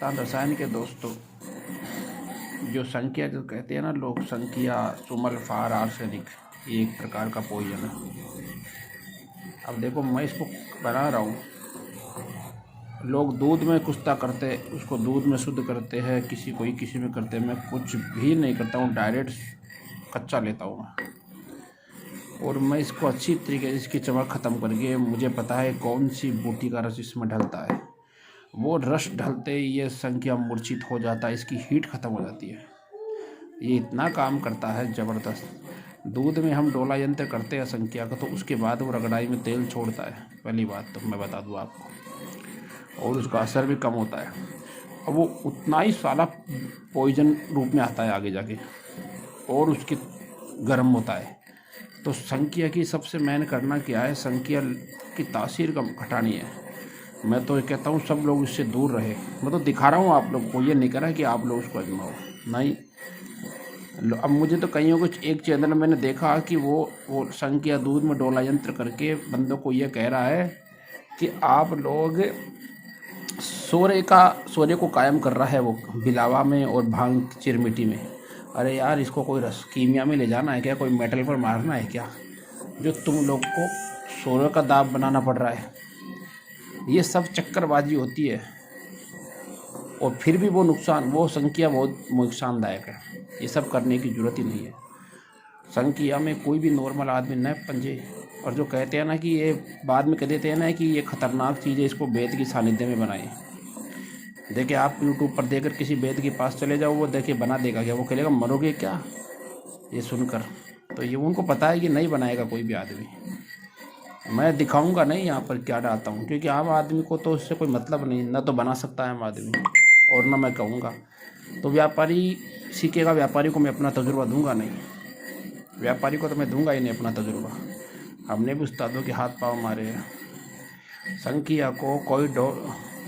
हिंदुस्तान रसायन के दोस्तों, जो संख्या जो कहते हैं ना लोग, संख्या सुमल फार आर्सेनिक, ये एक प्रकार का पॉइजन है। अब देखो मैं इसको बना रहा हूँ। लोग दूध में कुश्ता करते, उसको दूध में शुद्ध करते हैं, किसी में करते हैं। मैं कुछ भी नहीं करता हूँ, डायरेक्ट कच्चा लेता हूँ मैं। और मैं इसको अच्छी तरीके से इसकी चमक ख़त्म करके, मुझे पता है कौन सी बूटी का रस इसमें ढलता है। वो रस ढलते ही ये संख्या मूर्छित हो जाता है, इसकी हीट ख़त्म हो जाती है। ये इतना काम करता है ज़बरदस्त। दूध में हम डोला यंत्र करते हैं संख्या का, तो उसके बाद वो रगड़ाई में तेल छोड़ता है, पहली बात तो मैं बता दूँ आपको। और उसका असर भी कम होता है। और वो उतना ही सारा पॉइजन रूप में आता है आगे जाके, और उसके गर्म होता है। तो संख्या की सबसे मेन करना क्या है, संख्या की तासीर कम घटानी है। मैं तो कहता हूँ सब लोग इससे दूर रहे। मैं तो दिखा रहा हूँ आप लोग को, ये नहीं करा कि आप लोग उसको आजमाओ, नहीं। अब मुझे तो कईयों को, एक चैनल में मैंने देखा कि वो संख्या दूध में डोला यंत्र करके बंदों को ये कह रहा है कि आप लोग सूर्य को कायम कर रहा है वो बिलावा में और भांग चिरमिटी में। अरे यार, इसको कोई रस कीमिया में ले जाना है क्या, कोई मेटल पर मारना है क्या, जो तुम लोग को सूर्य का दाब बनाना पड़ रहा है। ये सब चक्करबाजी होती है, और फिर भी वो संख्या बहुत नुकसानदायक है। ये सब करने की ज़रूरत ही नहीं है। संख्या में कोई भी नॉर्मल आदमी न पंजे। और जो कहते हैं ना कि ये बाद में कह देते हैं ना कि ये ख़तरनाक चीज़ है, इसको वेद की सानिध्य में बनाएं। देखिए, आप यूट्यूब पर देखकर किसी वेद के पास चले जाओ, वो देखिए बना देगा क्या, वो कहेगा मरोगे क्या, ये सुनकर। तो ये उनको पता है कि नहीं बनाएगा कोई भी आदमी। मैं दिखाऊंगा नहीं यहाँ पर क्या डालता हूँ, क्योंकि आम आदमी को तो उससे कोई मतलब नहीं, ना तो बना सकता है आम आदमी, और ना मैं कहूँगा। तो व्यापारी सीखेगा, व्यापारी को मैं अपना तजुर्बा दूंगा नहीं, व्यापारी को तो मैं दूंगा ही नहीं अपना तजुर्बा। हमने भी उस्तादों के हाथ पाँव मारे हैं। संख्या को कोई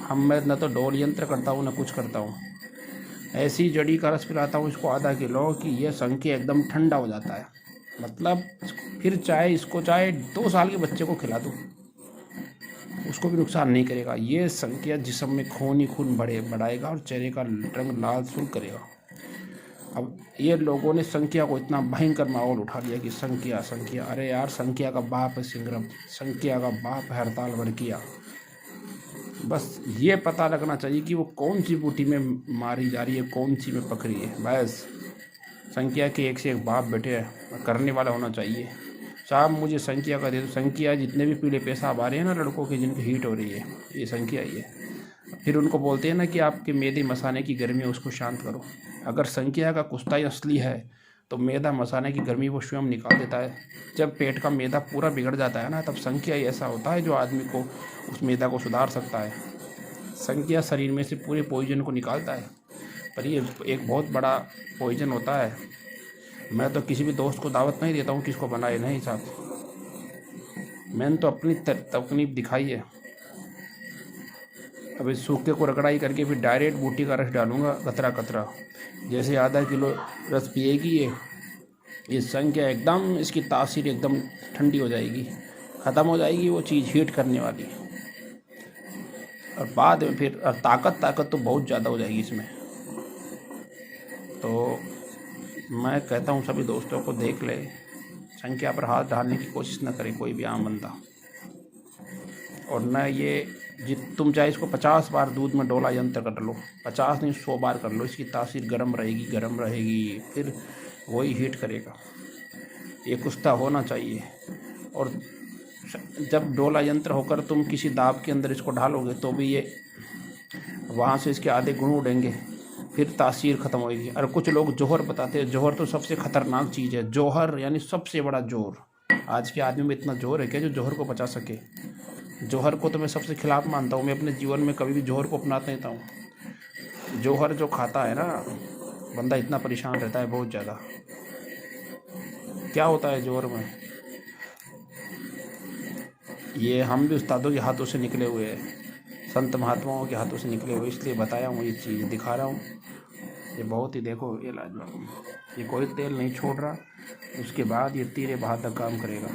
मैं न तो डोल यंत्र करता हूँ, न कुछ करता हूँ। ऐसी जड़ी का रस पिलाता हूँ इसको आधा किलो, कि ये संख्या एकदम ठंडा हो जाता है। मतलब फिर इसको चाहे 2 साल के बच्चे को खिला दो, उसको भी नुकसान नहीं करेगा। ये संख्या जिस्म में खून ही खून बढ़ाएगा और चेहरे का रंग लाल सुर्ख करेगा। अब ये लोगों ने संख्या को इतना भयंकर माहौल उठा लिया कि संख्या, अरे यार, संख्या का बाप है सिंगरम, संख्या का बाप है हड़ताल भड़किया। बस ये पता लगना चाहिए कि वो कौन सी बूटी में मारी जा रही है, कौन सी में पकड़ी है। बस संख्या के एक से एक बाप बेटे करने वाला होना चाहिए। साहब मुझे संख्या का दे दो। संख्या जितने भी पीले पेशाब आ रहे हैं ना लड़कों के, जिनकी हीट हो रही है, ये संख्या ही है। फिर उनको बोलते हैं ना कि आपके मैदे मसाने की गर्मी है, उसको शांत करो। अगर संख्या का कुश्ता ही असली है तो मैदा मसाने की गर्मी वो स्वयं निकाल देता है। जब पेट का मैदा पूरा बिगड़ जाता है ना, तब संख्या ही ऐसा होता है जो आदमी को उस मैदा को सुधार सकता है। संख्या शरीर में से पूरे पॉइजन को निकालता है, पर ये एक बहुत बड़ा पॉइजन होता है। मैं तो किसी भी दोस्त को दावत नहीं देता हूँ कि इसको बनाए, नहीं साहब। मैंने तो अपनी तकनीक दिखाई है। अब इस सूखे को रगड़ाई करके फिर डायरेक्ट बूटी का रस डालूंगा कतरा कतरा। जैसे आधा किलो रस पिएगी ये संख्या, एकदम इसकी तासीर एकदम ठंडी हो जाएगी, ख़त्म हो जाएगी वो चीज़ हीट करने वाली। और बाद में फिर ताकत तो बहुत ज़्यादा हो जाएगी इसमें। तो मैं कहता हूँ सभी दोस्तों को, देख ले, संख्या पर हाथ डालने की कोशिश न करे कोई भी आम बंदा। और न ये तुम चाहे इसको 50 बार दूध में डोला यंत्र कर लो, 50 नहीं 100 बार कर लो, इसकी तासीर गर्म रहेगी, फिर वही हीट करेगा। ये कुश्ता होना चाहिए। और जब डोला यंत्र होकर तुम किसी दाब के अंदर इसको ढालोगे तो भी ये वहाँ से इसके आधे गुण उड़ेंगे, फिर तासीर ख़त्म होएगी। और कुछ लोग जौहर बताते हैं, जौहर तो सबसे ख़तरनाक चीज़ है। जौहर यानी सबसे बड़ा जोर। आज के आदमी में इतना जोर है क्या जो जौहर को बचा सके। जौहर को तो मैं सबसे खिलाफ मानता हूँ। मैं अपने जीवन में कभी भी जौहर को अपनाता नहीं हूँ। जौहर जो खाता है ना बंदा, इतना परेशान रहता है बहुत ज़्यादा। क्या होता है जौहर में, ये हम भी उस्तादों के हाथों से निकले हुए हैं, संत महात्माओं के हाथों से निकले हुए, इसलिए बताया हूँ, ये चीज़ दिखा रहा हूँ। ये बहुत ही, देखो ये लाजवाब, ये कोई तेल नहीं छोड़ रहा, उसके बाद ये तीरे बहादुर काम करेगा।